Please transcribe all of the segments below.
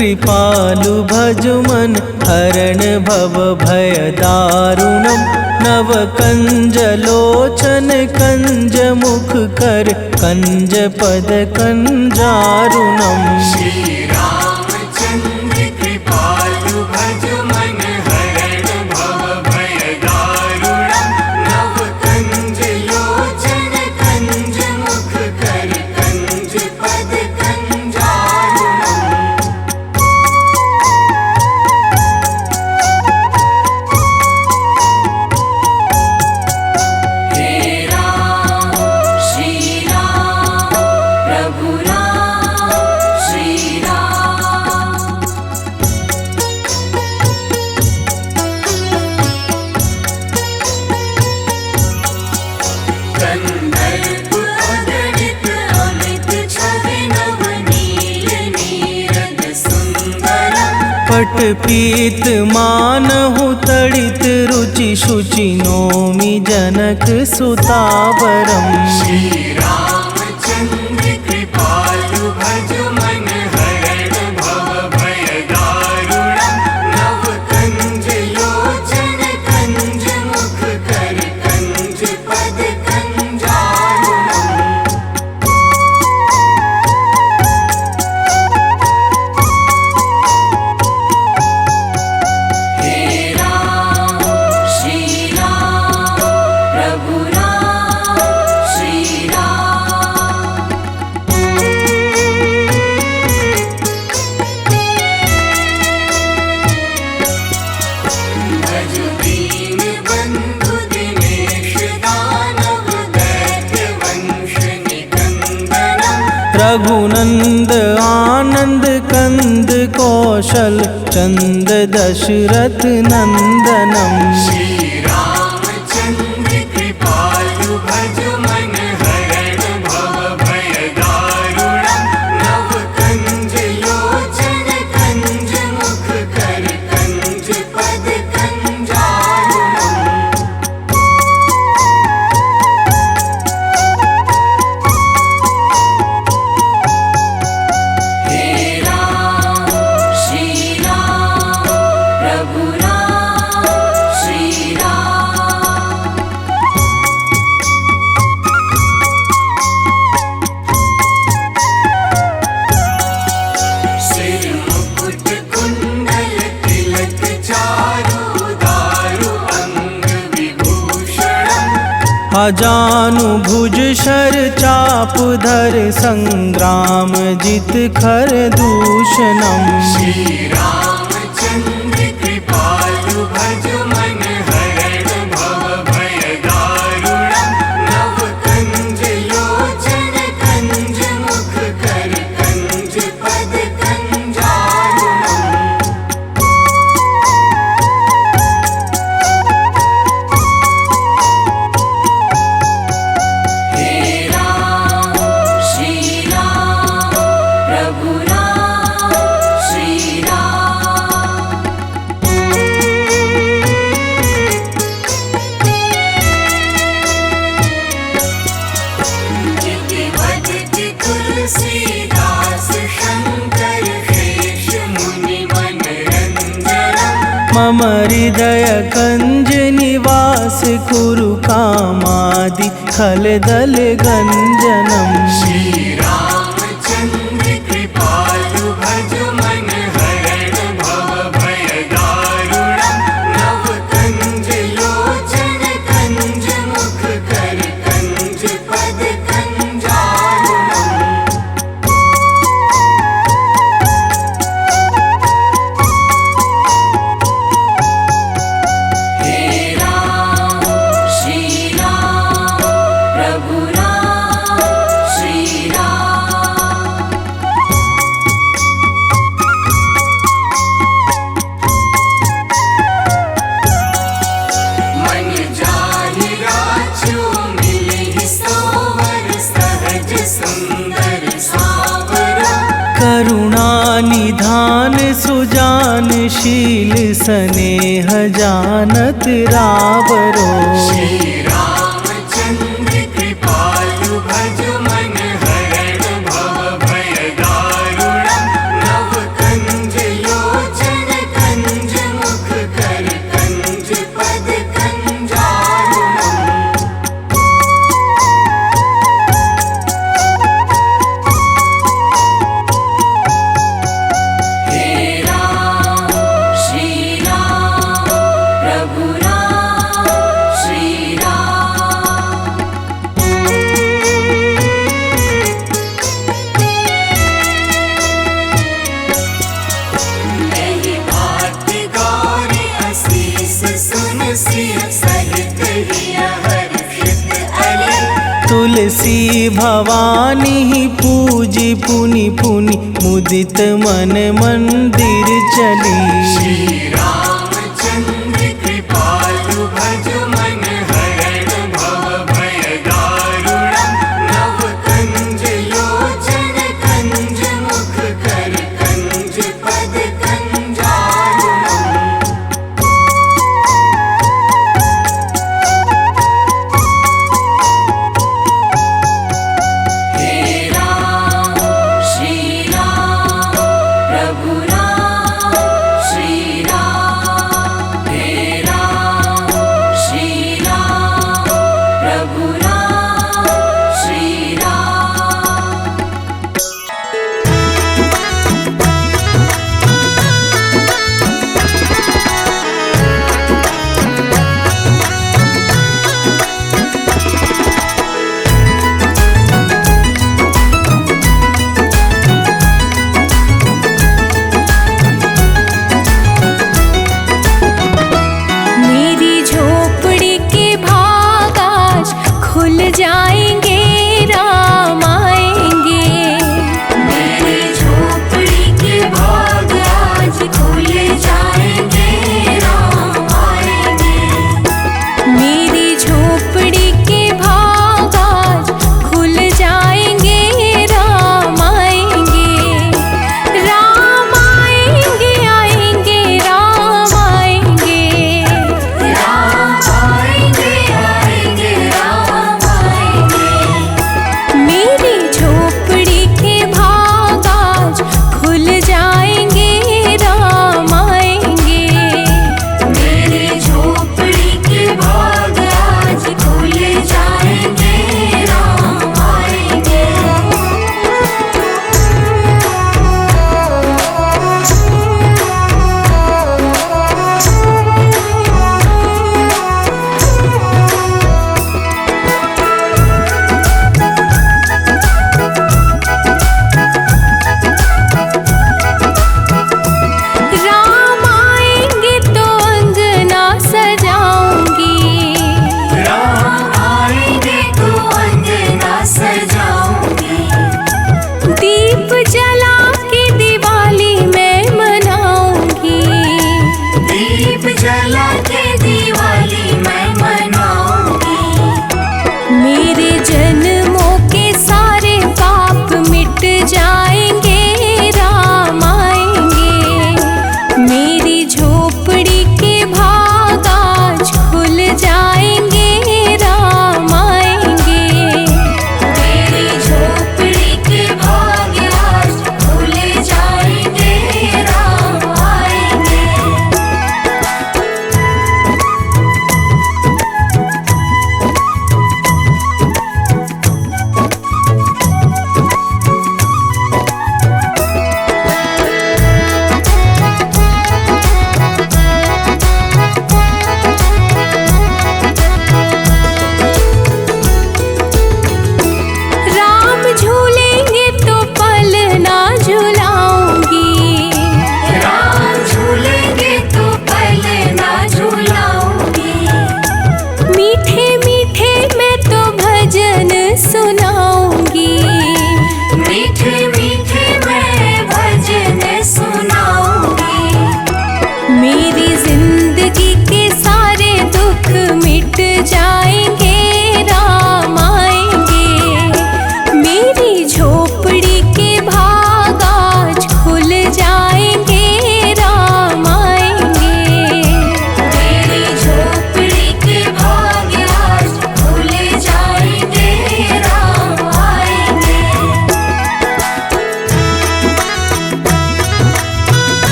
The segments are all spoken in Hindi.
कृपालु भज मन हरण भव भय दारुणम। नव कंज लोचन कंज मुख कर कंज पद कंजारुणम। श्री रामचंद्र कृपालु भज मन हरण भव भय दारुणम। नव कंज लोचन कंज मुख कर कंज पद कंजारुणम। हे राम श्री राम प्रभु राम श्री राम। कंदर्प अगणित अमित छवि नवनील नीरद सुंदरम। पट पीत मानहु तड़ित रुचि शुचि नोमि जनक सुतावरम। श्री रामचंद्र कृपालु भज मन हरण भव भय दारुणम। नव कंज लोचन कंज मुख कर कंज पद कंजारुणम। हे राम श्री राम प्रभु राम श्री राम। भज दीन बंधु दिनेश दानव दैत्य वंश निकंदनम। रघुनंद आनंद कंद कौशल चंद दशरथ नंदनम। श्री रामचंद्र कृपालु भज मन हरण भव भय दारुणम। नव कंज लोचन कंज मुख कर कंज पद कंजारुणम। हे राम श्री राम प्रभु राम श्री राम। सिर मुकुट कुंडल तिलक चारु दारु अंग विभूषणम। अजानु भुज शर चाप धर संग्राम जित खर दूषणम। श्री रामचंद्र कृपालु भज मन हरण भव भय दारुणम। नव कंज लोचन कंज मुख कर कंज पद कंजारुणम। हे राम श्री राम प्रभु राम श्री राम। जिति बजति तुलसीदास शंकर शेष मुनि मनरंजनम। मम हृदय कंज निवास कुरु कामादि खल दल गंजनम। श्री रामचंद्र कृपालु भज मन हरण भव भय दारुणम। नव कंज लोचन कंज मुख कर कंज पद कंजारुणम। हे राम श्री राम प्रभु राम श्री राम। मन जाहि राजो मिलहि सोवर सहज सुंदर सावरा। करुणा निधान सुजान शील स्नेह जानत रावरो। श्री रामचंद्र कृपालु भज मन हरण भव भय दारुणम। नव कंज तुलसी सहित ही हर्षित अली। तुलसी भवानी पूजी पुनि पुनि मुदित मन मंदिर चली। श्री रामचंद्र कृपालु भज मन हरण भव भय दारुणम। नव कंज लोचन कंज मुख कर कंज पद कंजारुणम। हे राम श्री राम प्रभु राम श्री राम। हे राम श्री राम प्रभु राम श्री राम। मेरी झोपड़ी के भाग आज खुल जाएंगे, राम आएंगे। मेरी झोपड़ी के भाग आज खुल जाएंगे, राम आएंगे। मेरी झोपड़ी के भाग आज खुल जाएंगे, राम आएंगे। राम आएंगे आएंगे राम आएंगे। राम आएंगे आएंगे राम आएंगे। मेरी झोपड़ी के भाग आज खुल जाएंगे, राम आएंगे। मेरी झोपड़ी के भाग आज खुल जाएंगे, राम आएंगे। राम आएंगे तो अंगना सजाऊंगी। राम आएंगे तो अंगना सजाऊंगी। दीप जला के दिवाली मैं मनाऊंगी। दीप जला के दिवाली मैं मनाऊंगी। मेरे जन्मों के सारे पाप मिट जाएंगे, राम आएंगे। मेरी झोपड़ी के भाग आज खुल जाएंगे, राम आएंगे। मेरी झोपड़ी के भाग आज खुल जाएंगे, राम आएंगे।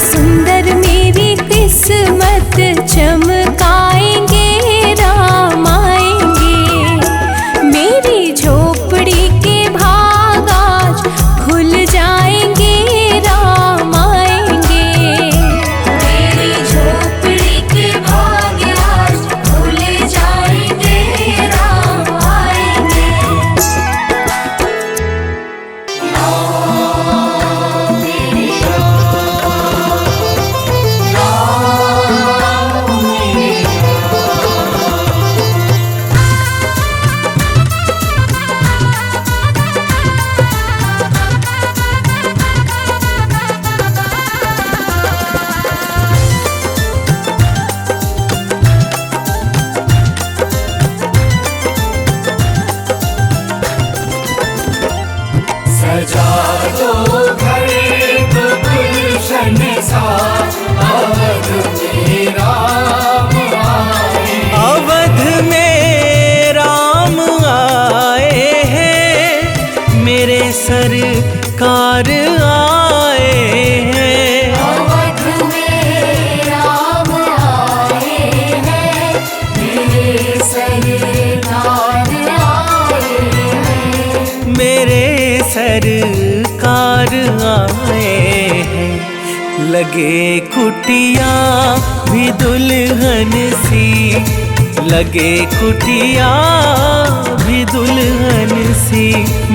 सुंदर मेरी किस्मत चमकाएंगे राम आएंगे। मेरी झोपड़ी के भाग आज खुल जाएंगे राम आएंगे। मेरी झोपड़ी के भाग आज खुल जाएंगे राम आएंगे। सजा दो घर को गुलशन सा, अवध में राम आए। अवध में राम आए हैं, मेरे सरकार आए हैं। अवध में राम आए हैं, मेरे सरकार आए हैं। मेरे सरकार आए हैं। लगे कुटिया भी दुल्हन सी, लगे कुटिया भी दुल्हन सी,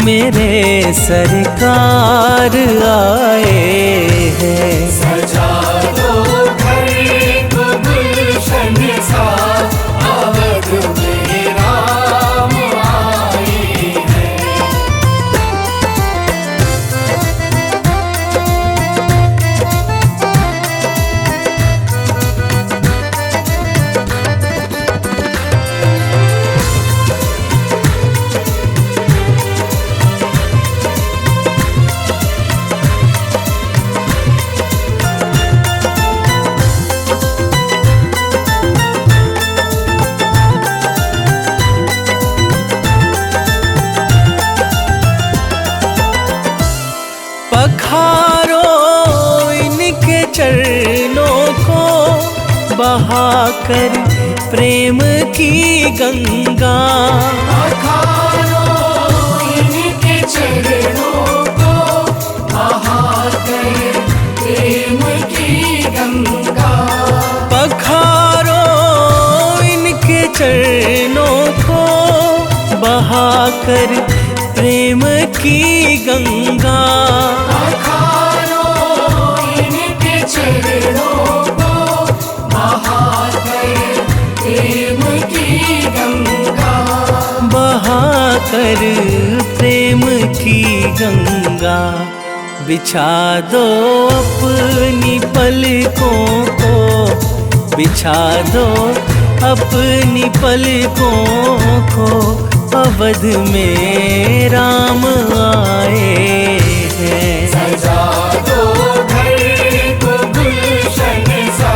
मेरे सरकार आए हैं। सजा दो घर को गुलशन सा, अवध में राम आए हैं। पखारो इनके चरणों को, बहाकर प्रेम की गंगा। पखारो इनके चरणों को, बहाकर प्रेम की गंगा। पखारो इनके चरणों को, बहाकर प्रेम की गंगा। पखारो इनके चरणों को, बहाकर प्रेम की गंगा। बहाकर प्रेम की गंगा। बिछा दो अपनी पलकों को, बिछा दो अपनी पलकों को, अवध में राम आए हैं। सजा दो घर को गुलशन सा,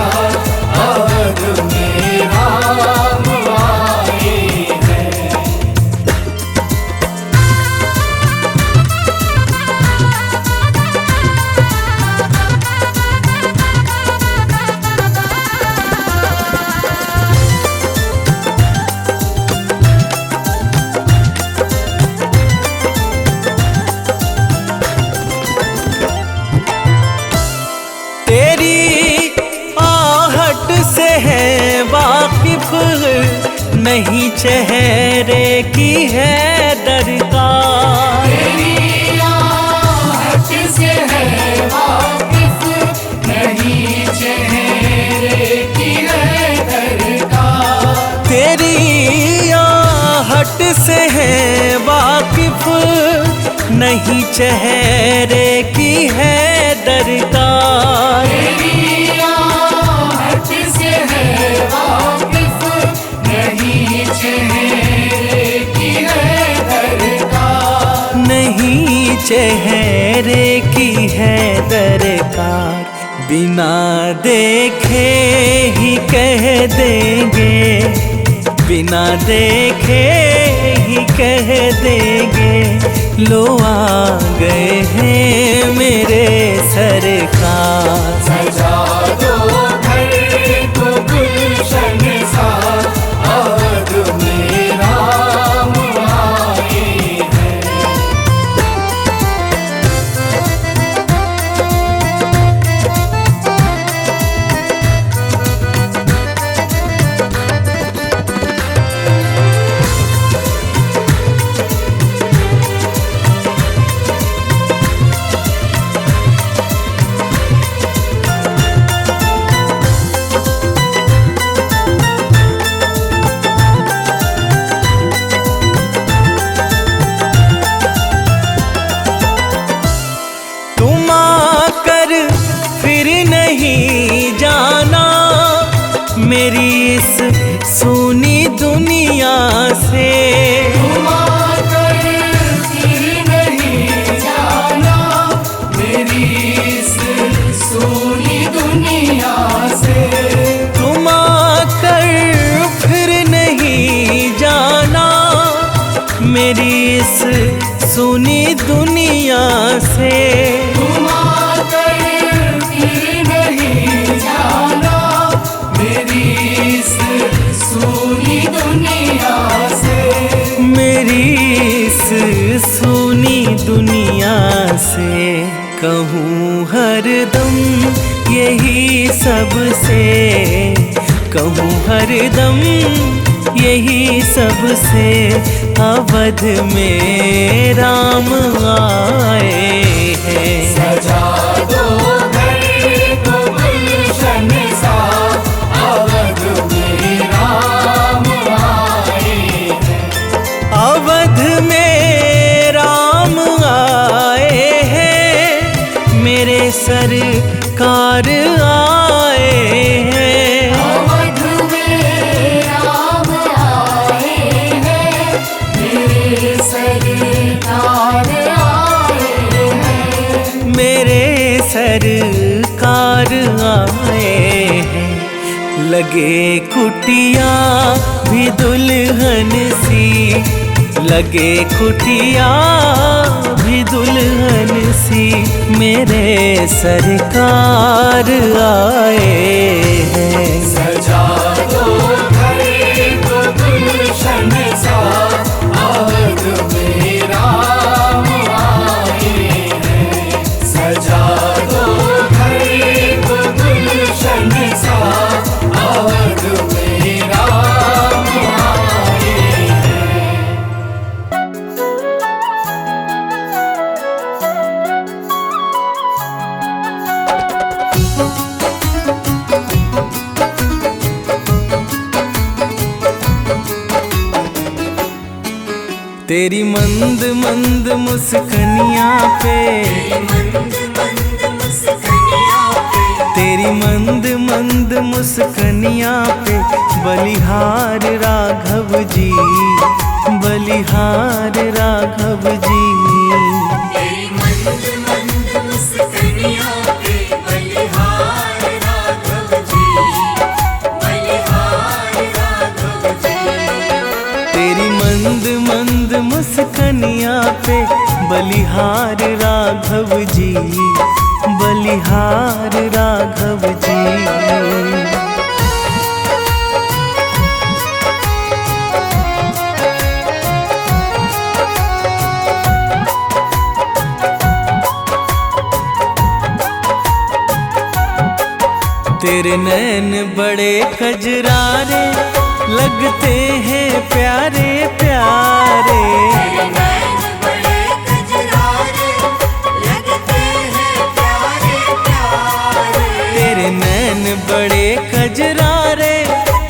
अवध में राम आए हैं। नहीं चेहरे की है दरकार। तेरी आहट से है वाकिफ, नहीं चेहरे की है दरकार। तेरी आहट से है वाकिफ, नहीं चेहरे की है दरकार। तेरी आहट से है वाकिफ, नहीं चेहरे की है दरकार। नहीं चेहरे की है दरकार। बिना देखे ही कह देंगे, बिना देखे ही कह देंगे, लो आ गए हैं मेरे सरकार। सजा दुनिया से। तुम आकर फिर नहीं जाना मेरी इस सुनी दुनिया से। तुम आकर फिर नहीं जाना मेरी इस सुनी दुनिया से। मेरी इस सुनी दुनिया से कहूँ हरदम यही सबसे, कहूँ हरदम यही सबसे, अवध में राम आए हैं। सजा दो घर को गुलशन सा, अवध में राम आए हैं। अवध में राम आए हैं, मेरे सरकार आए हैं। अवध में राम आए हैं, मेरे सरकार आए हैं। मेरे सरकार आए हैं। लगे कुटिया भी दुल्हन सी, लगे कुटिया भी दुल्हन सी, मेरे सरकार आए हैं। सजा दो घर को गुलशन सा, अवध में राम आए हैं। सजा दो घर को गुलशन सा, अवध में राम आए हैं। तेरी मंद मंद मुस्कनियाँ पे, तेरी मंद मंद मुस्कनियाँ पे, बलिहार राघव जी, बलिहार राघव जी। तेरी मंद मंद मुस्कनियाँ पे, बलिहार राघव जी, बलिहार राघव जी। तेरी मंद मंद मुस्कनियाँ पे, बलिहार राघव जी, बलिहार राघव जी। तेरे नैन बड़े कजरारे लगते हैं प्यारे प्यारे। तेरे नैन बड़े कजरारे लगते हैं प्यारे प्यारे। तेरे नैन बड़े कजरारे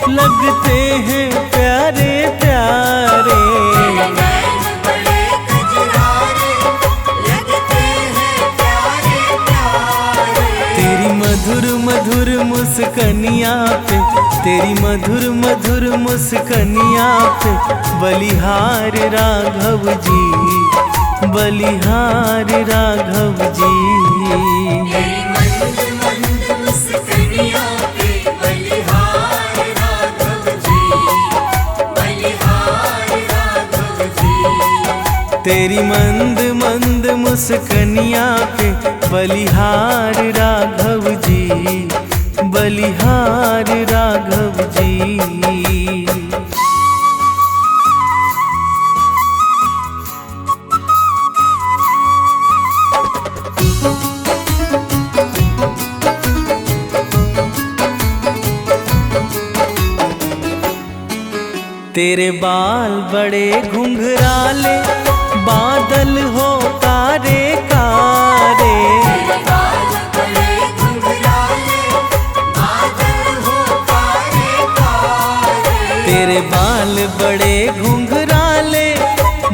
लगते हैं प्यारे प्यारे। तेरे नैन बड़े कजरारे लगते हैं प्यारे प्यारे। तेरी मधुर मधुर मुस्कनियाँ पे, तेरी मधुर मधुर मुस्कनियाँ पे, बलिहार राघव जी, बलिहार राघव जी। तेरी मंद मंद मुस्कनियाँ पे, बलिहार राघव जी, बलिहार राघव जी। तेरी मंद मंद मुस्कनियाँ पे, बलिहार राघव जी, बलिहार राघव जी। तेरे बाल बड़े घुंघराले, बादल हो कारे कारे। तेरे बाल बड़े घुंघराले, बादल हो कारे कारे। तेरे बाल बड़े घुंघराले,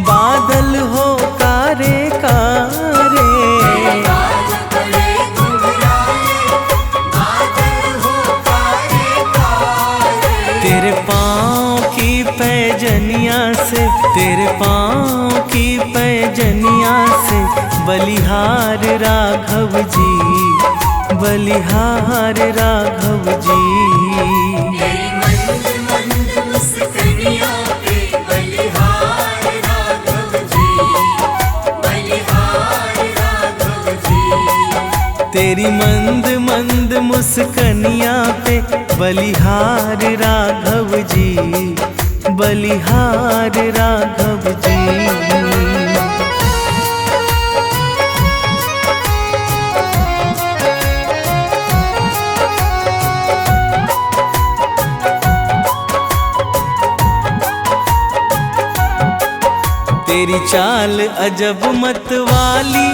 बादल हो कारे कारे। तेरे बाल बड़े घुंघराले, बादल हो कारे कारे। तेरे पाँव की पैजनिया से, तेरे पाँव की पैजनिया से, बलिहार राघव जी, बलिहार राघव जी। तेरी मंद मंद मुस्कानियों पे बलिहार राघव जी, बलिहार राघव जी। तेरी मंद मंद मुस्कनिया पे बलिहार राघव जी, बलिहार राघव जी। तेरी चाल अजब मत वाली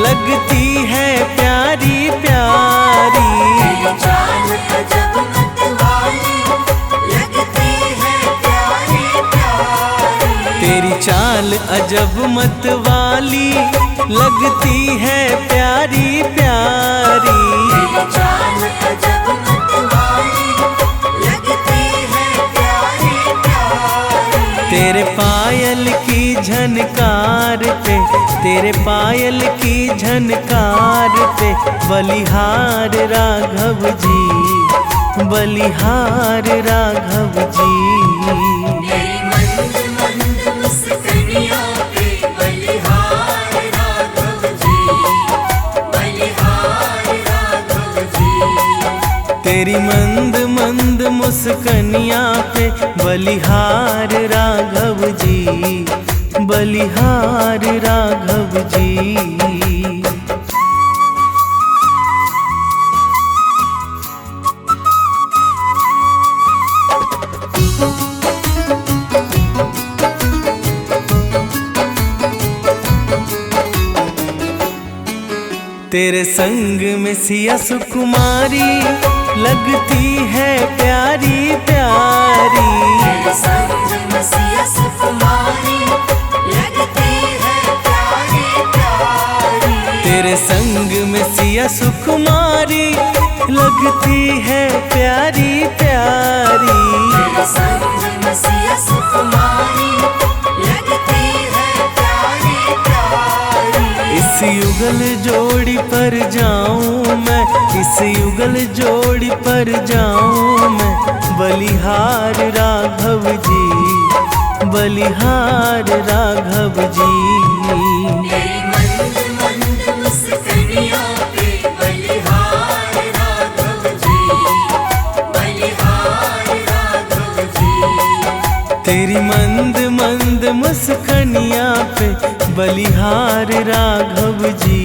लगती है प्यारी प्यारी। तेरी चाल अजब मत वाली लगती है प्यारी प्यारी। तेरी चाल अजब मत वाली लगती है प्यारी प्यारी। तेरी चाल अजब मत वाली लगती है प्यारी प्यारी। तेरे पायल की झनकार पे, तेरे पायल की झनकार पे बलिहार राघव जी, बलिहार राघव जी। तेरी मंद मंद मुस्कानियों पे बलिहार राघव जी, बलिहार राघव जी। तेरी मंद मंद मुस्कनिया पे बलिहार राघव जी, बलिहार राघव जी। तेरे संग में सिया सुकुमारी लगती है प्यारी प्यारी। तेरे संग में सिया सुकुमारी लगती है प्यारी प्यारी। तेरे संग में सिया सुकुमारी लगती है प्यारी प्यारी। तेरे संग में सिया सुकुमारी लगती है प्यारी प्यारी। इस युगल जोड़ी पर जाऊं मैं, इस युगल जोड़ी पर जाऊं मैं, बलिहार राघव जी, बलिहार राघव जी। तेरी मंद मंद मुस्कानियों पे बलिहार राघव जी, बलिहार राघव जी। तेरी मंद मंद मुस्कनिया पे बलिहार राघव जी,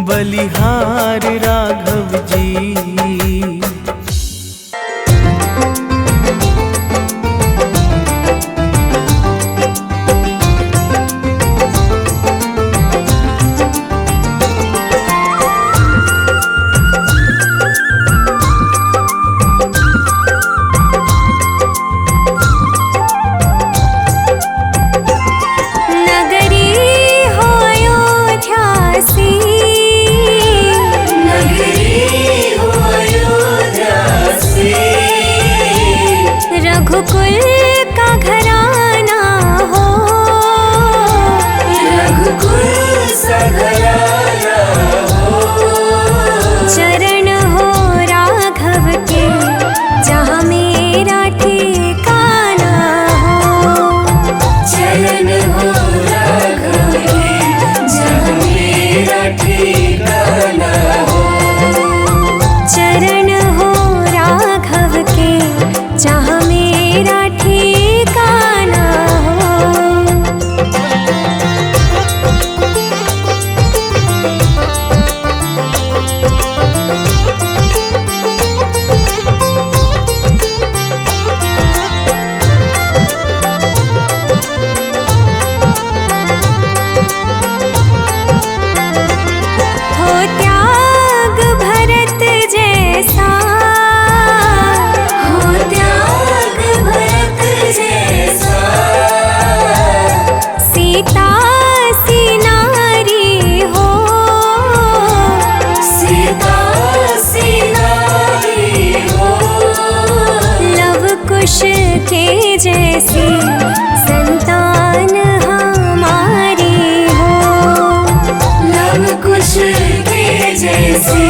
बलिहार राघव जी। रघुकुल का घराना हो, रघुकुल सा घराना हो। चरण हो राघव के जहाँ मेरा ठिकाना हो। चरण हो राघव के जहाँ मेरा ठिकाना हो। चरण हो राघव के जहाँ मेरा ठिकाना हो। हो त्याग भरत जैसा, हो त्याग भरत जैसा। सीता सी नारी हो, सीता सी नारी हो। लव कुश के जैसी संतान हमारी हो। लव कुश के जैसी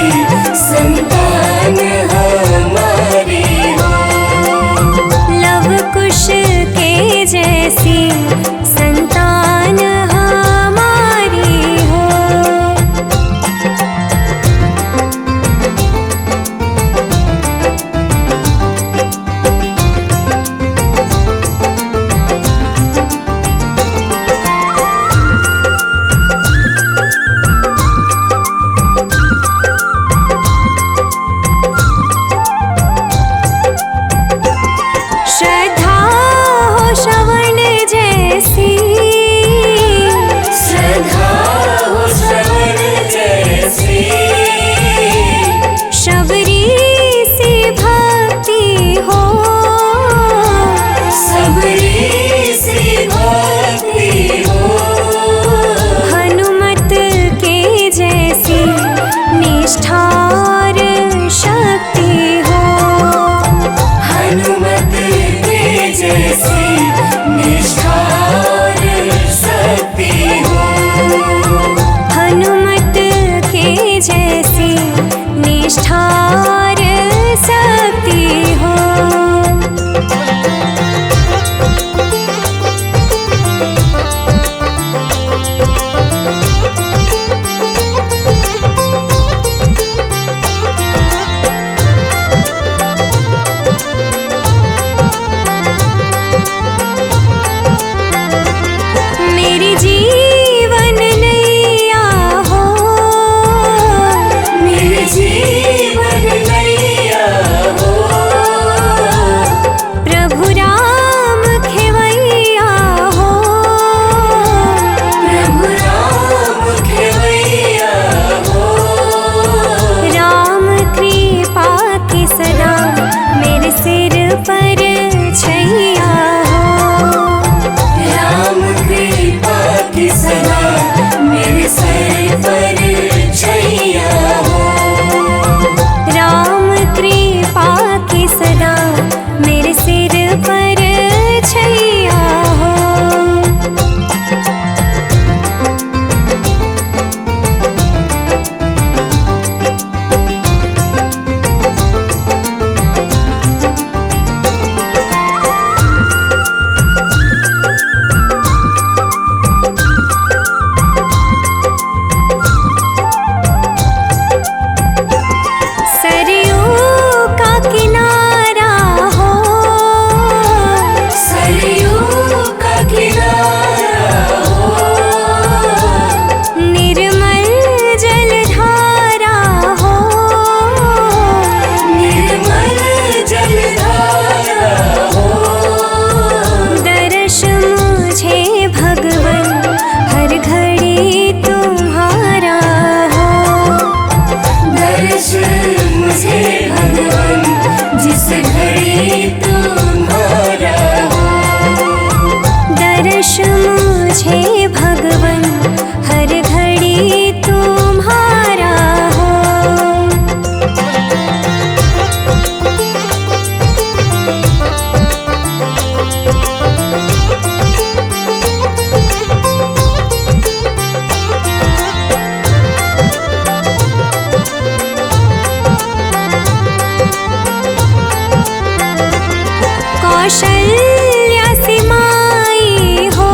कौशल्या सिमाई हो,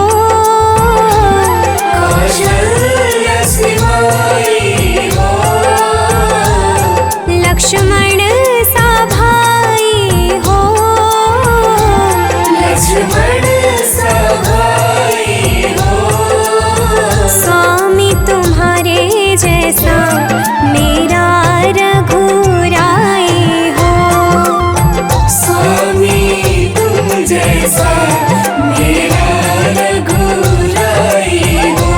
कौशल्या सिमाई हो, लक्ष्मण सा भाई हो, लक्ष्मण सा भाई हो, स्वामी तुम्हारे जैसा मेरा रघुराई हो, स्वामी तुम जैसा मेरा रघुराई हो,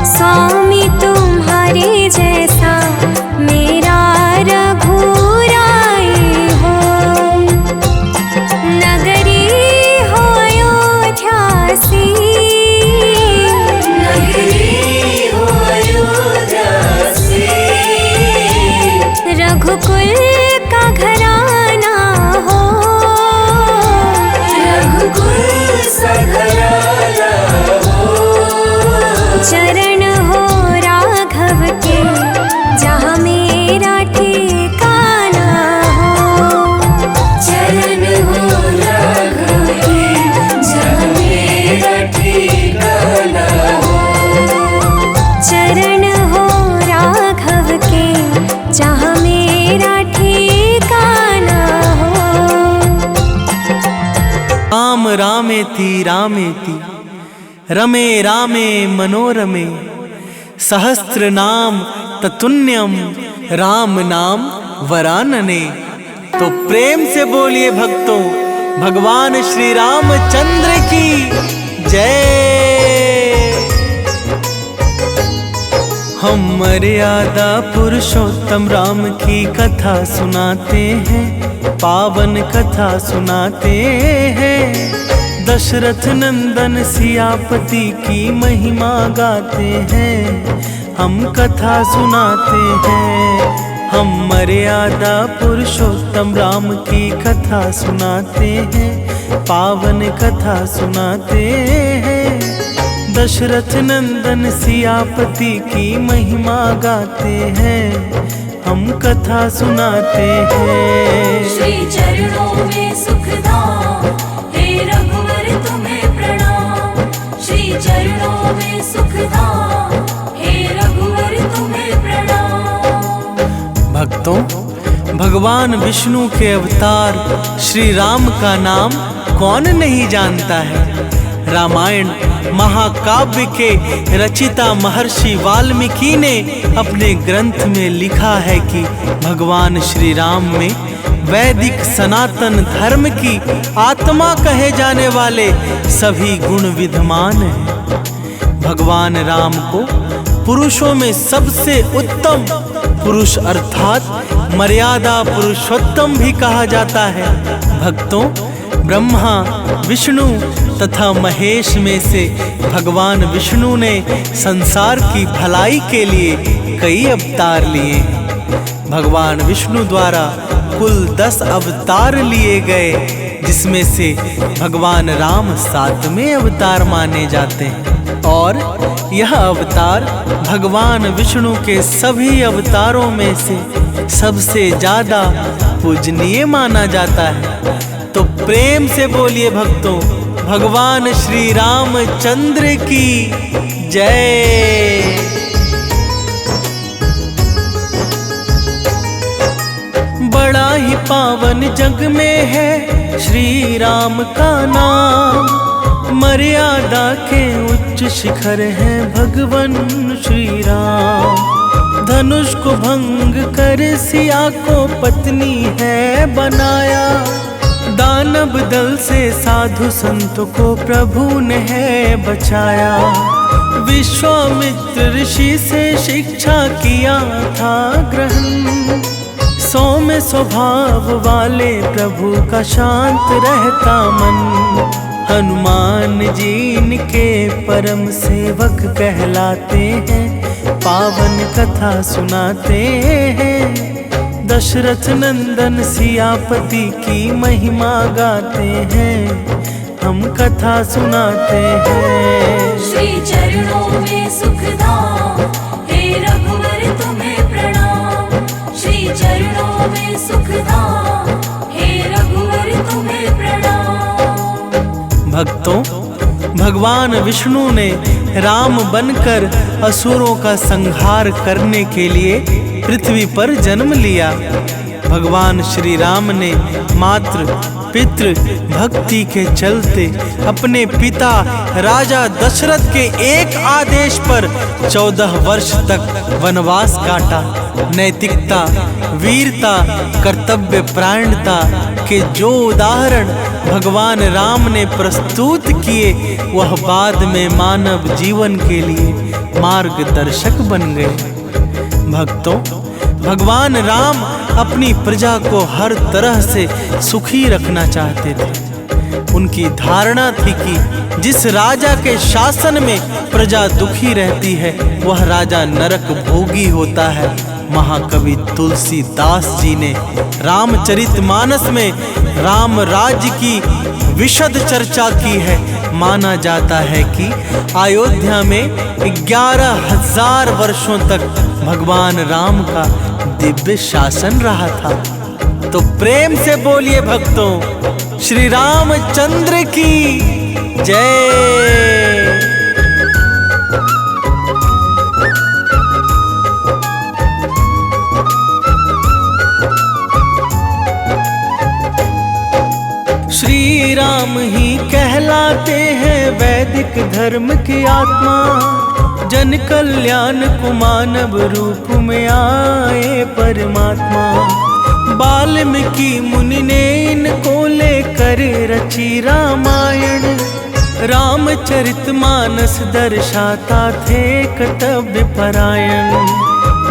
स्वामी तुम्हारे जैसा मेरा रघुराई हो। नगरी हो अयोध्यासी, नगरी हो अयोध्या से, रघुकुल का घराना हो, रघुकुल सा घराना हो, चरण हो राघव के जहाँ मेरा ठिकाना हो, चरण हो राघव के जहाँ मेरा ठिकाना हो, चरण हो राघव के जहाँ मेरा ठिकाना हो। राम रामेति रामेति रमे रामे मनोरमे, सहस्र नाम ततुल्यम राम नाम वरानने। तो प्रेम से बोलिए भक्तों, भगवान श्री रामचंद्र की जय। हम मर्यादा पुरुषोत्तम राम की कथा सुनाते हैं, पावन कथा सुनाते हैं। दशरथ नंदन सियापति की महिमा गाते हैं, हम कथा सुनाते हैं। हम मर्यादा पुरुषोत्तम राम की कथा सुनाते हैं, पावन कथा सुनाते हैं। दशरथ नंदन सियापति की महिमा गाते हैं, हम कथा सुनाते हैं। श्री चरणों में सुखधाम, हे रघुवर तुम्हें प्रणाम। श्री चरणों में सुखधाम, हे रघुवर तुम्हें प्रणाम। भक्तों, भगवान विष्णु के अवतार श्री राम का नाम कौन नहीं जानता है। रामायण महाकाव्य के रचिता महर्षि वाल्मीकि ने अपने ग्रंथ में लिखा है कि भगवान श्री राम में वैदिक सनातन धर्म की आत्मा कहे जाने वाले सभी गुण विद्यमान हैं। भगवान राम को पुरुषों में सबसे उत्तम पुरुष अर्थात मर्यादा पुरुषोत्तम भी कहा जाता है। भक्तों, ब्रह्मा, विष्णु तथा महेश में से भगवान विष्णु ने संसार की भलाई के लिए कई अवतार लिए हैं। भगवान विष्णु द्वारा कुल 10 अवतार लिए गए, जिसमें से भगवान राम 7वें अवतार माने जाते हैं। और यह अवतार भगवान विष्णु के सभी अवतारों में से सबसे ज्यादा पूजनीय माना जाता है। तो प्रेम से बोलिए भक्तों, भगवान श्री रामचंद्र की जय। बड़ा ही पावन जग में है श्री राम का नाम, मर्यादा के उच्च शिखर है भगवान श्री राम। धनुष को भंग कर सिया को पत्नी है बनाया, दानव दल से साधु संत को प्रभु ने है बचाया। विश्वामित्र ऋषि से शिक्षा किया था ग्रहण, सौम्य स्वभाव वाले प्रभु का शांत रहता मन। हनुमान जी इनके परम सेवक कहलाते हैं, पावन कथा सुनाते हैं। दशरथ नंदन सियापति की महिमा गाते हैं, हम कथा सुनाते हैं। श्री चरणों में सुखधाम, हे रघुवर तुम्हें प्रणाम। श्री चरणों में सुखधाम, हे रघुवर तुम्हें प्रणाम। भक्तों, भगवान विष्णु ने राम बनकर असुरों का संहार करने के लिए पृथ्वी पर जन्म लिया। भगवान श्री राम ने मात्र पितृ भक्ति के चलते अपने पिता राजा दशरथ के एक आदेश पर 14 वर्ष तक वनवास काटा। नैतिकता, वीरता, कर्तव्य परायणता के जो उदाहरण भगवान राम ने प्रस्तुत किए, वह बाद में मानव जीवन के लिए मार्गदर्शक बन गए। भक्तों, भगवान राम अपनी प्रजा को हर तरह से सुखी रखना चाहते थे। उनकी धारणा थी कि जिस राजा के शासन में प्रजा दुखी रहती है, वह राजा नरक भोगी होता है। महाकवि तुलसीदास जी ने रामचरितमानस में राम राज्य की विशद चर्चा की है। माना जाता है कि अयोध्या में 11,000 वर्षों तक भगवान राम का दिव्य शासन रहा था। तो प्रेम से बोलिए भक्तों, श्री रामचंद्र की जय। श्री राम ही कहलाते हैं वैदिक धर्म की आत्मा। जन कल्याण को मानव रूप में आए परमात्मा। वाल्मीकि मुनि ने इनको लेकर रची रामायण। रामचरितमानस दर्शाता थे कर्तव्य परायण।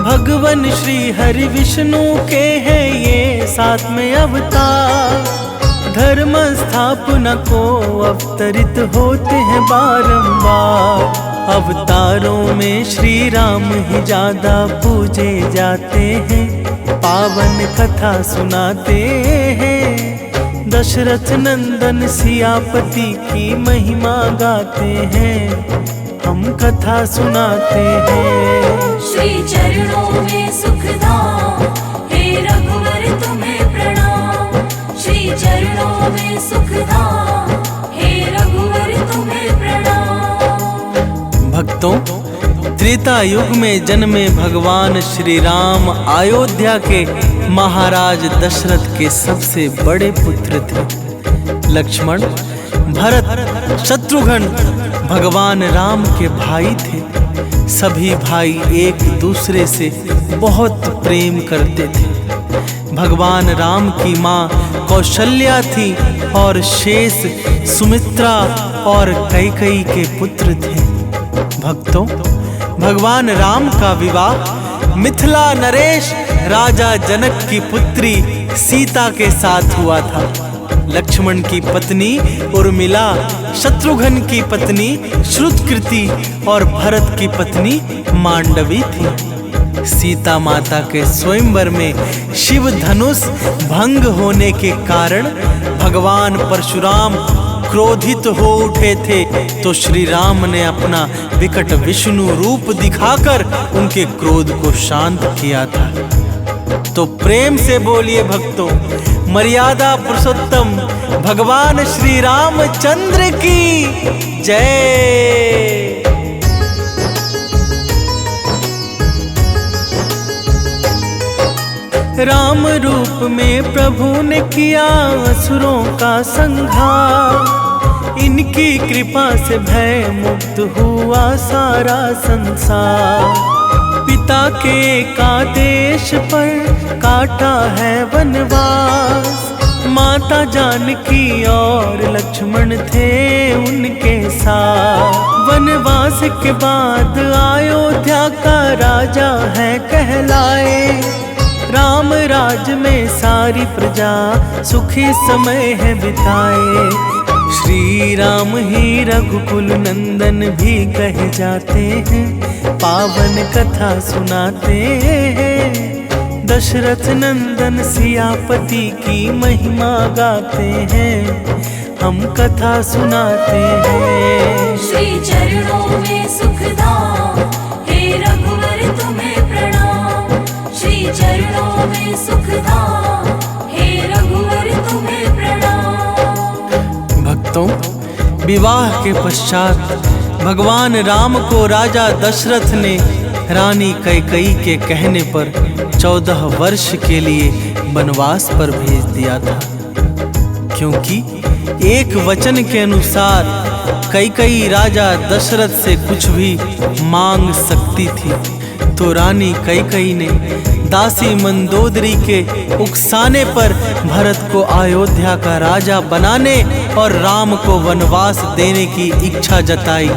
भगवान श्री हरि विष्णु के हैं ये 7वें अवतार। धर्म स्थापना को अवतरित होते हैं बारंबार। अवतारों में श्री राम ही ज्यादा पूजे जाते हैं। पावन कथा सुनाते हैं। दशरथ नंदन सियापति की महिमा गाते हैं। हम कथा सुनाते हैं। श्री चरणों में सुखधाम, हे रघुवर तुम्हें प्रणाम। श्री चरणों में सुखधाम, हे रघुवर तुम्हें प्रणाम। भक्तों, त्रेता युग में जन्मे भगवान श्री राम अयोध्या के महाराज दशरथ के सबसे बड़े पुत्र थे। लक्ष्मण, भरत, शत्रुघ्न भगवान राम के भाई थे। सभी भाई एक दूसरे से बहुत प्रेम करते थे। भगवान राम की माँ कौशल्या थी और शेष सुमित्रा और कैकेयी के पुत्र थे। भक्तों, भगवान राम का विवाह मिथिला नरेश राजा जनक की पुत्री सीता के साथ हुआ था। लक्ष्मण की पत्नी उर्मिला, शत्रुघ्न की पत्नी श्रुतकृति और भरत की पत्नी मांडवी थी। सीता माता के स्वयंवर में शिव धनुष भंग होने के कारण भगवान परशुराम क्रोधित हो उठे थे, तो श्री राम ने अपना विकट विष्णु रूप दिखाकर उनके क्रोध को शांत किया था। तो प्रेम से बोलिए भक्तों, मर्यादा पुरुषोत्तम भगवान श्री रामचंद्र की जय। राम रूप में प्रभु ने किया असुरों का संहार। इनकी कृपा से भय मुक्त हुआ सारा संसार। पिता के आदेश पर काटा है वनवास। माता जानकी और लक्ष्मण थे उनके साथ। वनवास के बाद अयोध्या का राजा है कहलाए। राम राज में सारी प्रजा सुखी समय है बिताए। श्री राम ही रघुकुल नंदन भी कहे जाते हैं। पावन कथा सुनाते हैं। दशरथ नंदन सियापति की महिमा गाते हैं। हम कथा सुनाते हैं। श्री चरणों में सुखधाम, हे रघुवर तुम्हें प्रणाम। श्री चरणों में सुखधाम, हे रघुवर तुम्हें प्रणाम। भक्तों, विवाह के पश्चात भगवान राम को राजा दशरथ ने रानी कैकेयी के कहने पर 14 वर्ष के लिए वनवास पर भेज दिया था, क्योंकि एक वचन के अनुसार कैकेयी राजा दशरथ से कुछ भी मांग सकती थी। तो रानी कैकेयी ने दासी मंदोदरी के उकसाने पर भरत को अयोध्या का राजा बनाने और राम को वनवास देने की इच्छा जताई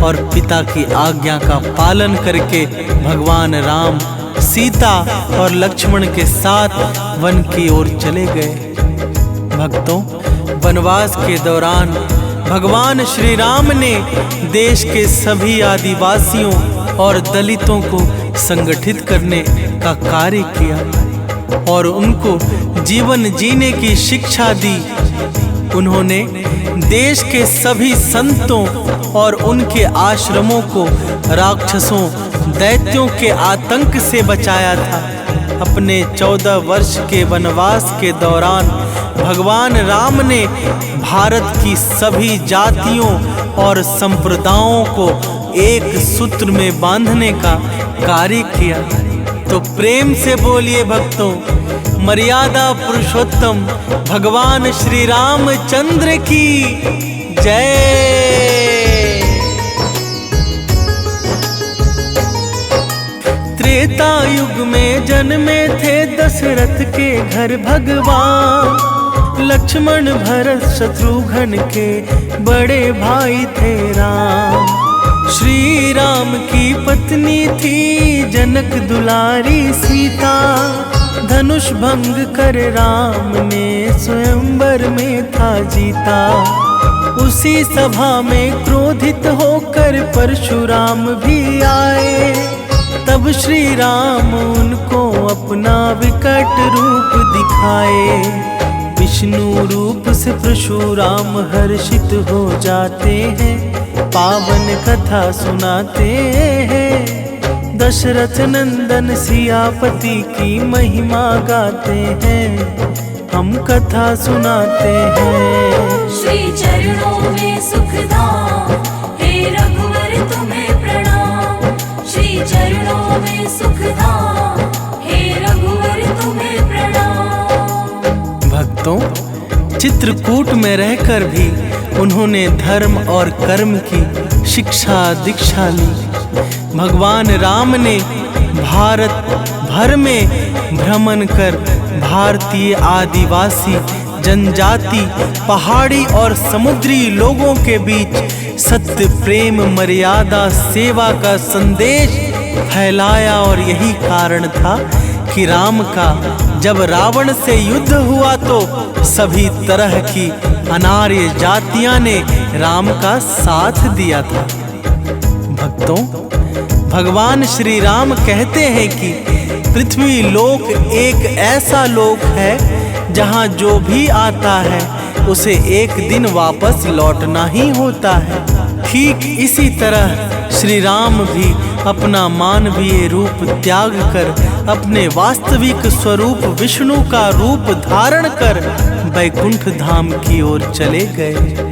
और पिता की आज्ञा का पालन करके भगवान राम सीता और लक्ष्मण के साथ वन की ओर चले गए। भक्तों, वनवास के दौरान भगवान श्री राम ने देश के सभी आदिवासियों और दलितों को संगठित करने का कार्य किया और उनको जीवन जीने की शिक्षा दी। उन्होंने देश के सभी संतों और उनके आश्रमों को राक्षसों दैत्यों के आतंक से बचाया था। अपने 14 वर्ष के वनवास के दौरान भगवान राम ने भारत की सभी जातियों और संप्रदायों को एक सूत्र में बांधने का कार्य किया। तो प्रेम से बोलिए भक्तों, मर्यादा पुरुषोत्तम भगवान श्री रामचंद्र की जय। त्रेता युग में जन्मे थे दशरथ के घर भगवान, लक्ष्मण भरत शत्रुघ्न के बड़े भाई थे राम। श्री राम की पत्नी थी जनक दुलारी सीता, धनुष भंग कर राम ने स्वयंवर में था जीता। उसी सभा में क्रोधित होकर परशुराम भी आए, तब श्री राम उनको अपना विकट रूप दिखाए। विष्णु रूप से परशुराम हर्षित हो जाते हैं, पावन कथा सुनाते हैं। दशरथ नंदन सियापति की महिमा गाते हैं, हम कथा सुनाते हैं। श्री चरणों में सुखधाम, हे रघुवर तुम्हें प्रणाम। श्री चरणों में सुखधाम, हे रघुवर तुम्हें प्रणाम। भक्तों, चित्रकूट में रहकर भी उन्होंने धर्म और कर्म की शिक्षा दीक्षा ली। भगवान राम ने भारत भर में भ्रमण कर भारतीय आदिवासी जनजाति, पहाड़ी और समुद्री लोगों के बीच सत्य, प्रेम, मर्यादा, सेवा का संदेश फैलाया। और यही कारण था कि राम का जब रावण से युद्ध हुआ तो सभी तरह की अनार्य जातियां ने राम का साथ दिया था। भक्तों, भगवान श्री राम कहते हैं कि पृथ्वी लोक एक ऐसा लोक है जहां जो भी आता है उसे एक दिन वापस लौटना ही होता है। ठीक इसी तरह श्री राम भी अपना मानवीय रूप त्याग कर अपने वास्तविक स्वरूप विष्णु का रूप धारण कर वैकुंठ धाम की ओर चले गए।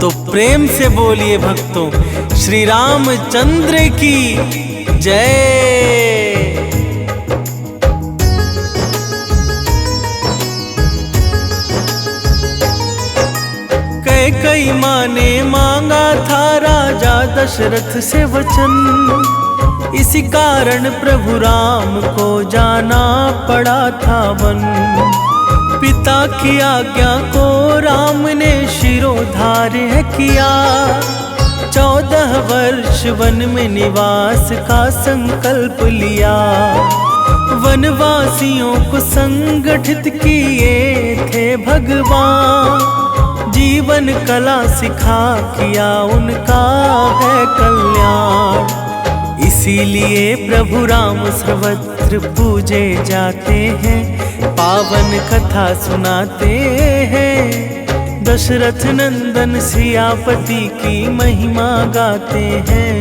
तो प्रेम से बोलिए भक्तों, श्री रामचंद्र की जय। कैकेयी माँ ने मांगा था राजा दशरथ से वचन, इसी कारण प्रभु राम को जाना पड़ा था वन। पिता की आज्ञा को राम ने शिरोधार्य किया, 14 वर्ष वन में निवास का संकल्प लिया। वनवासियों को संगठित किए थे भगवान, जीवन कला सिखा किया उनका है कल्याण। इसीलिए प्रभु राम सर्वत्र पूजे जाते हैं, पावन कथा सुनाते हैं। दशरथ नंदन सियापति की महिमा गाते हैं,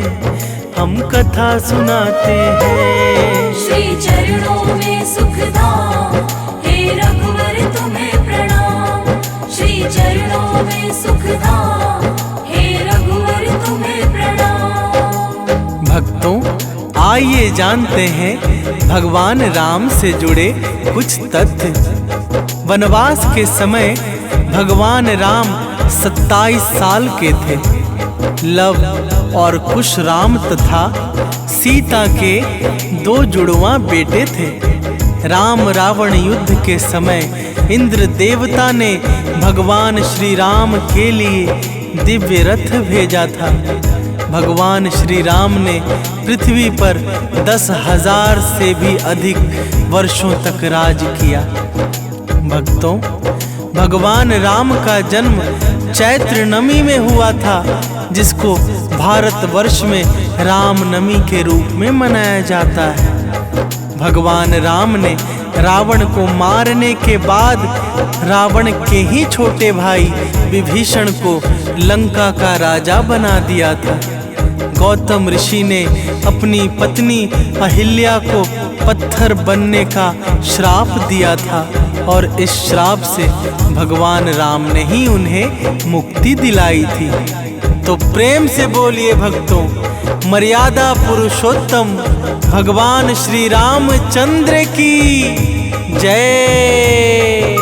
हम कथा सुनाते हैं। श्री चरणों में सुखधाम, हे रघुवर तुम्हें प्रणाम। श्री चरणों में सुखधाम, आइए जानते हैं भगवान राम से जुड़े कुछ तथ्य। वनवास के समय भगवान राम 27 साल के थे। लव और कुश राम तथा सीता के 2 जुड़वा बेटे थे। राम रावण युद्ध के समय इंद्र देवता ने भगवान श्री राम के लिए दिव्य रथ भेजा था। भगवान श्री राम ने पृथ्वी पर 10,000 से भी अधिक वर्षों तक राज किया। भक्तों, भगवान राम का जन्म चैत्र नमी में हुआ था, जिसको भारतवर्ष में रामनवमी के रूप में मनाया जाता है। भगवान राम ने रावण को मारने के बाद रावण के ही छोटे भाई विभीषण को लंका का राजा बना दिया था। गौतम ऋषि ने अपनी पत्नी अहिल्या को पत्थर बनने का श्राप दिया था और इस श्राप से भगवान राम ने ही उन्हें मुक्ति दिलाई थी। तो प्रेम से बोलिए भक्तों, मर्यादा पुरुषोत्तम भगवान श्री रामचंद्र की जय।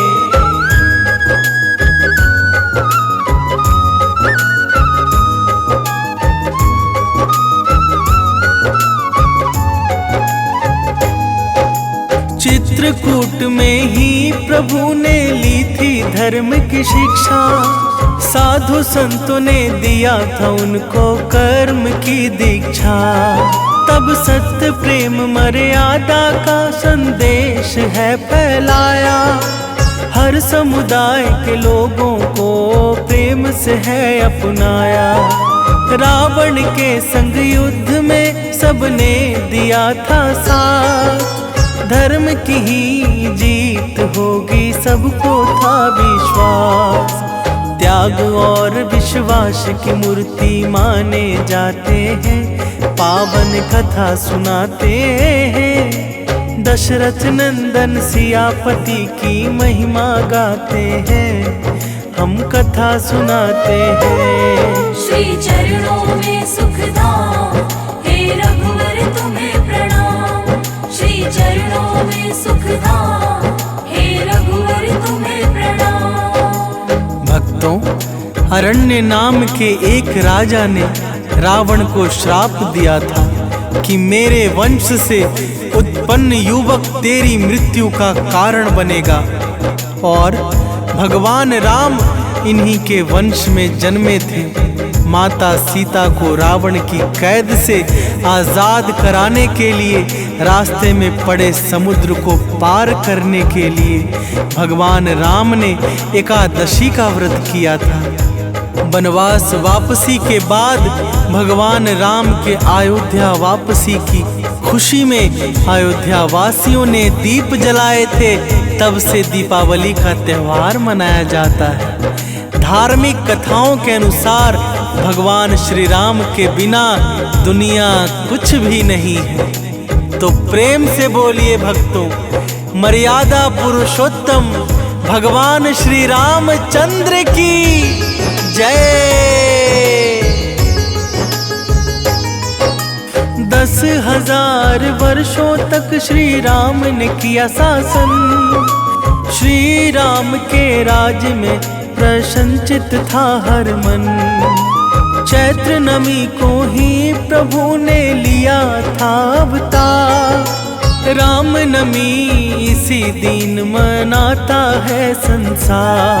चित्रकूट में ही प्रभु ने ली थी धर्म की शिक्षा। साधु संतों ने दिया था उनको कर्म की दीक्षा। तब सत्य प्रेम मर्यादा का संदेश है फैलाया। हर समुदाय के लोगों को प्रेम से है अपनाया। रावण के संग युद्ध में सबने दिया था साथ। धर्म की ही जीत होगी सबको था विश्वास। त्याग और विश्वास की मूर्ति माने जाते हैं। पावन कथा सुनाते हैं। दशरथ नंदन सियापति की महिमा गाते हैं। हम कथा सुनाते हैं। श्री चरणों में सुखधाम, हे रघुवर तुम्हें प्रणाम। श्री चरणों में सुखधाम, हे रघुवर तुम्हें प्रणाम। भक्तों, अरण्य नाम के एक राजा ने रावण को श्राप दिया था कि मेरे वंश से उत्पन्न युवक तेरी मृत्यु का कारण बनेगा। और भगवान राम इन्हीं के वंश में जन्मे थे। माता सीता को रावण की कैद से आजाद कराने के लिए रास्ते में पड़े समुद्र को पार करने के लिए भगवान राम ने एकादशी का व्रत किया था। वनवास वापसी के बाद भगवान राम के अयोध्या वापसी की खुशी में अयोध्या वासियों ने दीप जलाए थे। तब से दीपावली का त्योहार मनाया जाता है। धार्मिक कथाओं के अनुसार भगवान श्री राम के बिना दुनिया कुछ भी नहीं है। तो प्रेम से बोलिए भक्तों, मर्यादा पुरुषोत्तम भगवान श्री रामचंद्र की जय। 10,000 वर्षों तक श्री राम ने किया शासन। श्री राम के राज में प्रसन्नचित था हर मन। चैत्र नमी को ही प्रभु ने लिया था अवतार। राम नमी इसी दिन मनाता है संसार।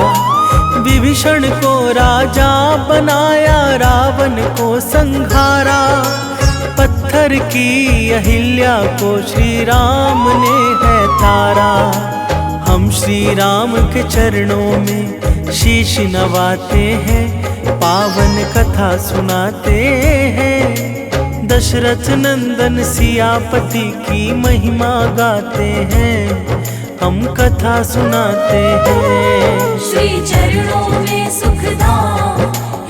विभीषण को राजा बनाया, रावण को संहारा। पत्थर की अहिल्या को श्री राम ने है तारा। हम श्री राम के चरणों में शीश नवाते हैं। पावन कथा सुनाते हैं। दशरथ नंदन सियापति की महिमा गाते हैं। हम कथा सुनाते हैं। श्री चरणों में सुखधाम,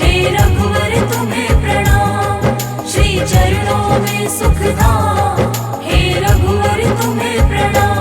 हे रघुवर तुम्हें प्रणाम। श्री चरणों में सुखधाम, हे रघुवर तुम्हें प्रणाम।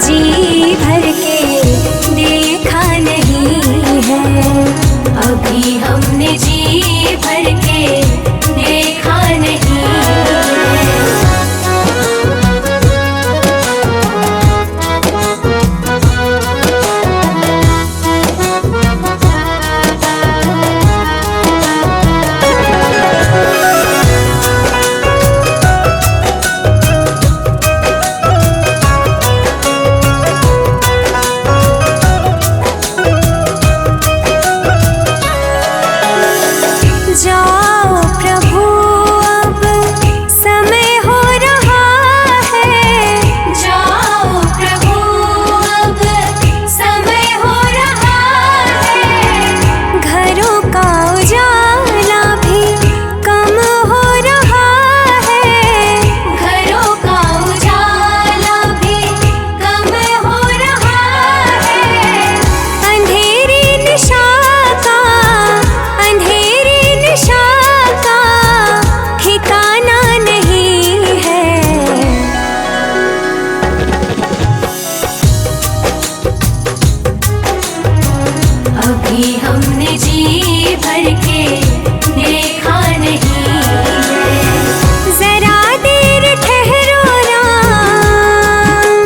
जी भर के देखा नहीं है, अभी हमने जी भर के देखा नहीं है। जाओ प्रभु अब समय हो रहा है, जाओ प्रभु अब समय हो रहा है, घरों का उजाला भी कम हो रहा है, घरों का उजाला भी कम हो रहा है, अंधेरी निशा का ठिकाना नहीं है। अभी हमने जी भर के देखा नहीं है। जरा देर ठहरो राम,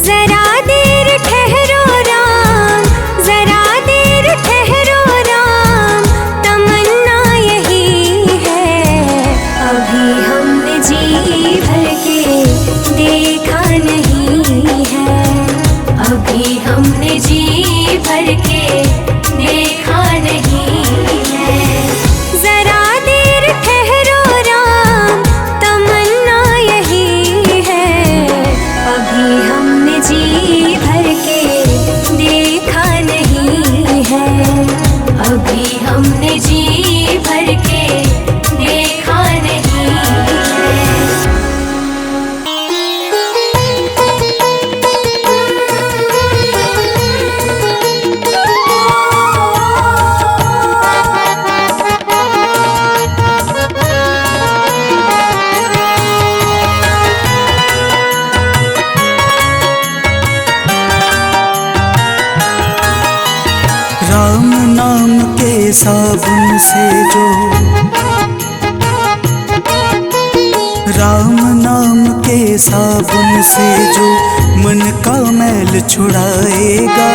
जरा देर ठहरो राम, जरा देर ठहरो राम, तमन्ना यही है। अभी हमने जी भर के देखा नहीं है, अभी हमने जी भर के देखा नहीं है। जरा देर ठहरो राम, तमन्ना यही है। अभी हमने जी भर के देखा नहीं है, अभी हमने जी भर के देखा नहीं है। राम नाम के साबुन से जो, राम नाम के साबुन से जो मन का मैल छुड़ाएगा,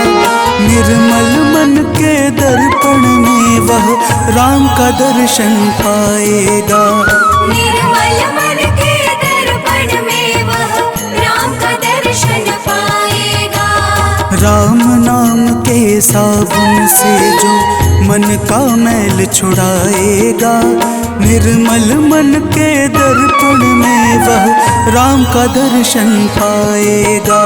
निर्मल मन के दर्पण में वह राम का दर्शन पाएगा। निर्मल मन के दर्पण में वह राम का दर्शन पाएगा। राम नाम के साबुन से जो मन का मैल छुड़ाएगा, निर्मल मन के दर्पण में वह राम का दर्शन पाएगा।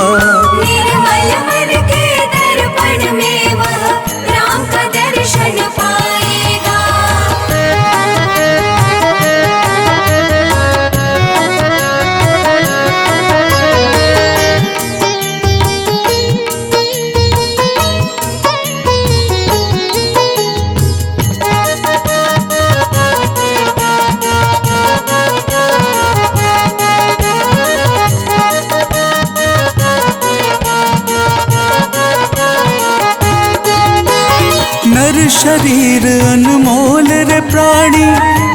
निर्मल मन के दर्पण में वह राम का दर्शन पाएगा। नर शरीर अनमोल रे प्राणी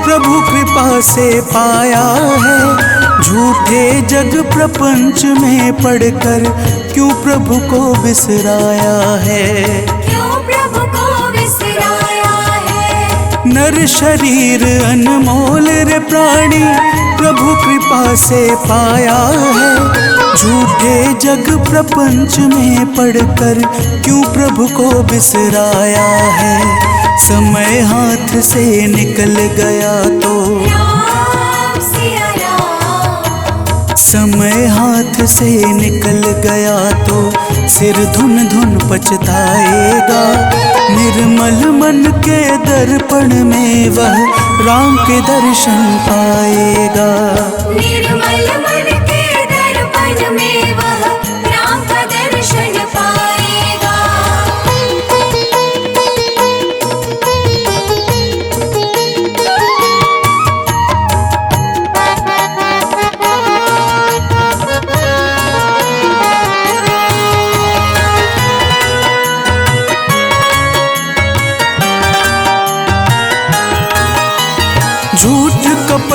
प्रभु कृपा से पाया है, झूठे जग प्रपंच में पड़कर क्यों प्रभु को बिसराया है। क्यों प्रभु को बिसराया है। नर शरीर अनमोल रे प्राणी प्रभु कृपा से पाया है, झूठे जग प्रपंच में पड़कर क्यों प्रभु को बिसराया है। समय हाथ से निकल गया तो, राम सिया राम, समय हाथ से निकल गया तो सिर धुन धुन पछताएगा। निर्मल मन के दर्पण में वह राम के दर्शन पाएगा। निर्मल मन के दर्पण में वह राम का दर्शन पाएगा।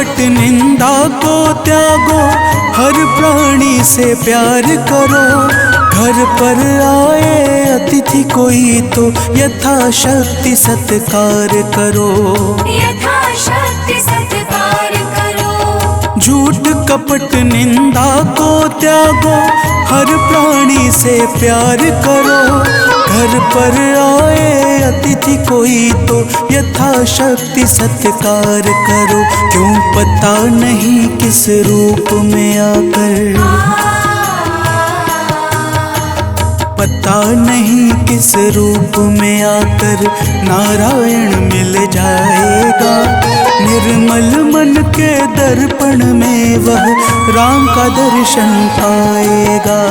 कपट निंदा को त्यागो, हर प्राणी से प्यार करो। घर पर आए अतिथि कोई तो यथाशक्ति सत्कार करो। यथाशक्ति सत्कार करो। झूठ कपट निंदा को त्यागो, हर प्राणी से प्यार करो। घर पर आए अतिथि कोई तो यथाशक्ति सत्कार करो। क्यों पता नहीं किस रूप में आकर, पता नहीं किस रूप में आकर नारायण मिल जाएगा। निर्मल मन के दर्पण में वह राम का दर्शन पाएगा।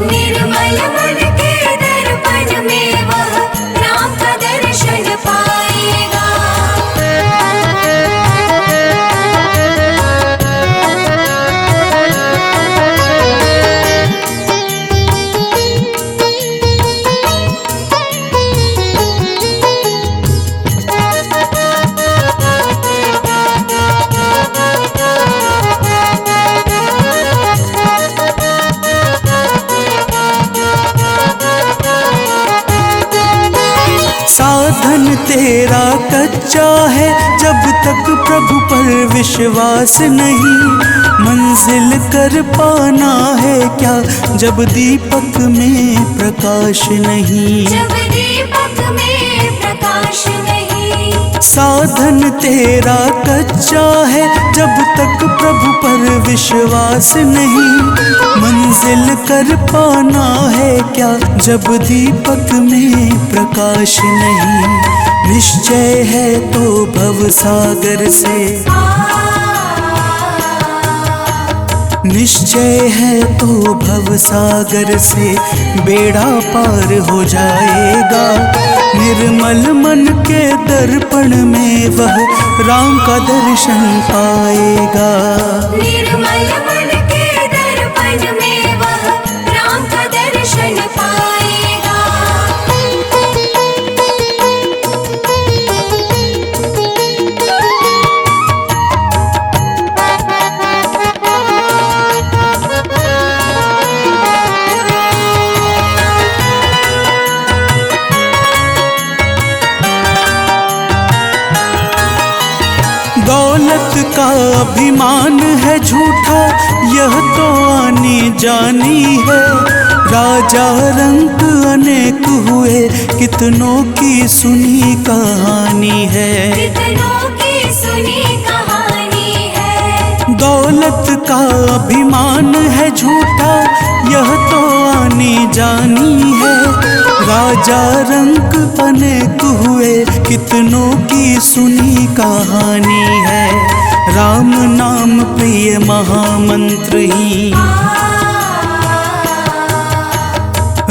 निर्मल मन के दर्पण में वह राम का दर्शन पाएगा। साधन तेरा कच्चा है, जब तक प्रभु पर विश्वास नहीं। मंजिल कर पाना है क्या, जब दीपक में प्रकाश नहीं। जब दीपक में प्रकाश नहीं। साधन तेरा कच्चा है, जब तक प्रभु पर विश्वास नहीं। मंजिल कर पाना है क्या, जब दीपक में प्रकाश नहीं। निश्चय है तो भव सागर से, निश्चय है तो भव सागर से बेड़ा पार हो जाएगा। निर्मल मन के दर्पण में वह राम का दर्शन पाएगा। निर्मल मन के दर्पण में वह राम का दर्शन पाएगा। दौलत का अभिमान है झूठा, यह तो आनी जानी है। राजा रंक अनेक हुए, कितनों की सुनी कहानी है। कितनों की सुनी कहानी है। दौलत का अभिमान है झूठा, यह तो आनी जानी है। राजा रंक अनेक हुए, कितनों की सुनी कहानी है। राम नाम प्रिय महामंत्र ही,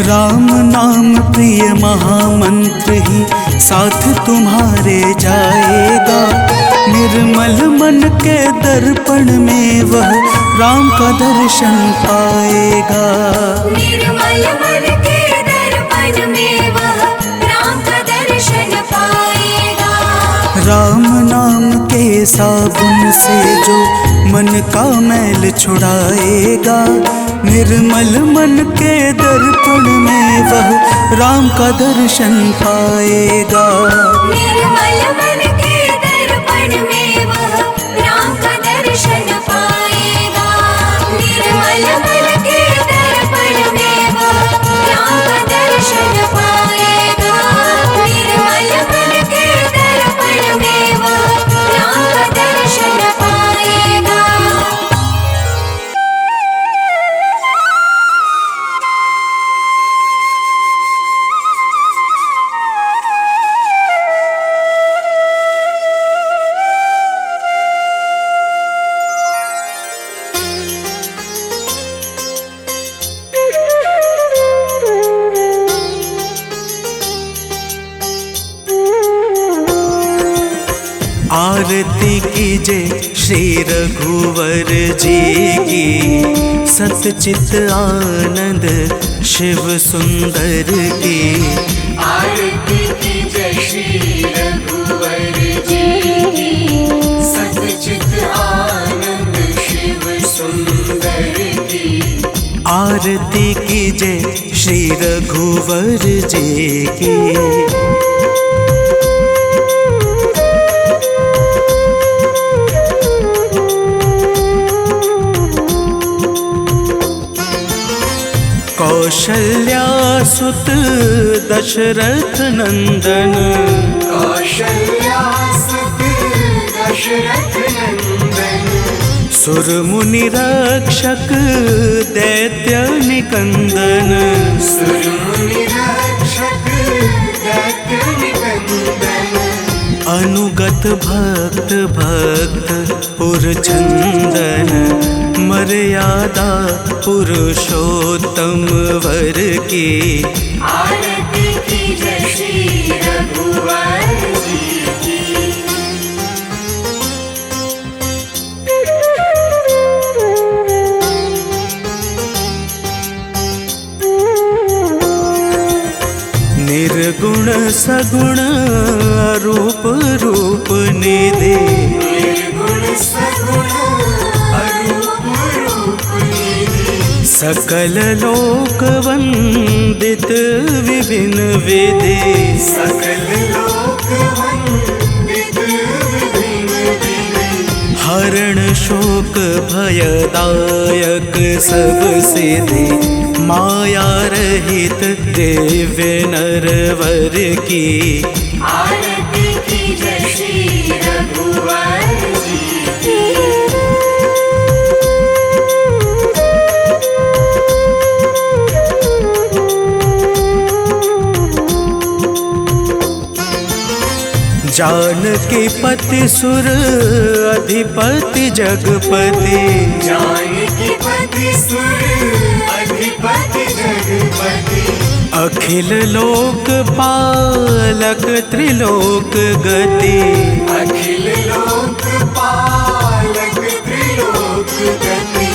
राम नाम प्रिय महामंत्र ही साथ तुम्हारे जाएगा। निर्मल मन के दर्पण में वह राम का दर्शन पाएगा। निर्मल मन के दर्पण में वह राम का दर्शन पाएगा। राम नाम के साबुन से जो मन का मैल छुड़ाएगा। निर्मल मन के दर्पण में वह राम का दर्शन पाएगा। निर्मल मन के दर्पण में वह राम का दर्शन पाएगा। निर्मल मन के दर्पण में वह राम का दर्शन पाएगा। निर्मल मन के दर्पण में वह राम का दर्शन पाएगा। आरती कीजय श्री रघुवर जी की, सतचित आनंद शिव सुंदर की। आरती कीजय श्री रघुवर जी की, सतचित आनंद आरती की जय श्री रघुवर जी की। कौशल्या सुत दशरथ नंदन, कौशल्या सुत दशरथ नंदन, सुर मुनि रक्षक दैत्य निकंदन, सुर मुनि रक्षक दैत्य निकंदन, अनुगत भक्त भक्त पुर चंदन, मर्यादा पुरुषोत्तम वर की। आरती की जय श्री रघुवर जी की। निर्गुण सगुण रूप रूप निधि, निर्गुण सगुण अरूप रूप निधि, सकल लोक वंदित विभिन्न विधि। सकल लोक वंदित विभिन्न विधि, हरण शोक भयदायक सब सिद्धि, माया रहित दिव्य नरवर की। आरती की जय श्री रघुवर जी की। जानकी पति सुर अधिपति जगपति, जानकी पति सुर अधिपति जगपति, अखिल लोक पालक त्रिलोक गति। अखिल लोक पालक त्रिलोक गति,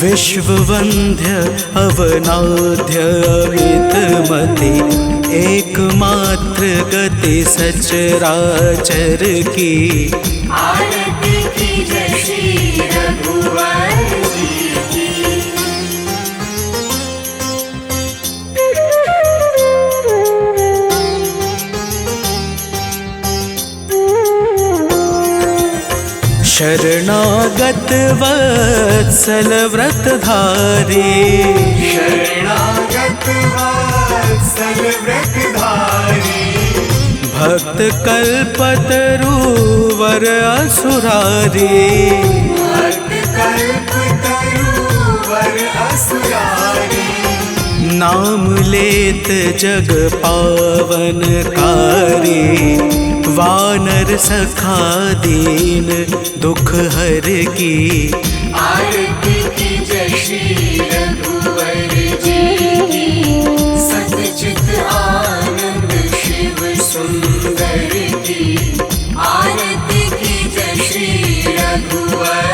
विश्व वंद्य अवनाद्य अमित मति, एकमात्र गति सचराचर की। आरती की जय श्री रघुवर जी की। शरणागत वत्सल व्रतधारी, शरणागत वत्सल व्रतधारी, भक्त कल्पतरु वर असुरारी। भक्त कल्पतरु वर असुरारी, नाम लेत जग पावनकारी, वानर सखा दीन दुख हर की। आरती की जय श्री रघुवर जी की। सच्चित आनंद शिव सुंदर की। आरती की जय श्री रघुवर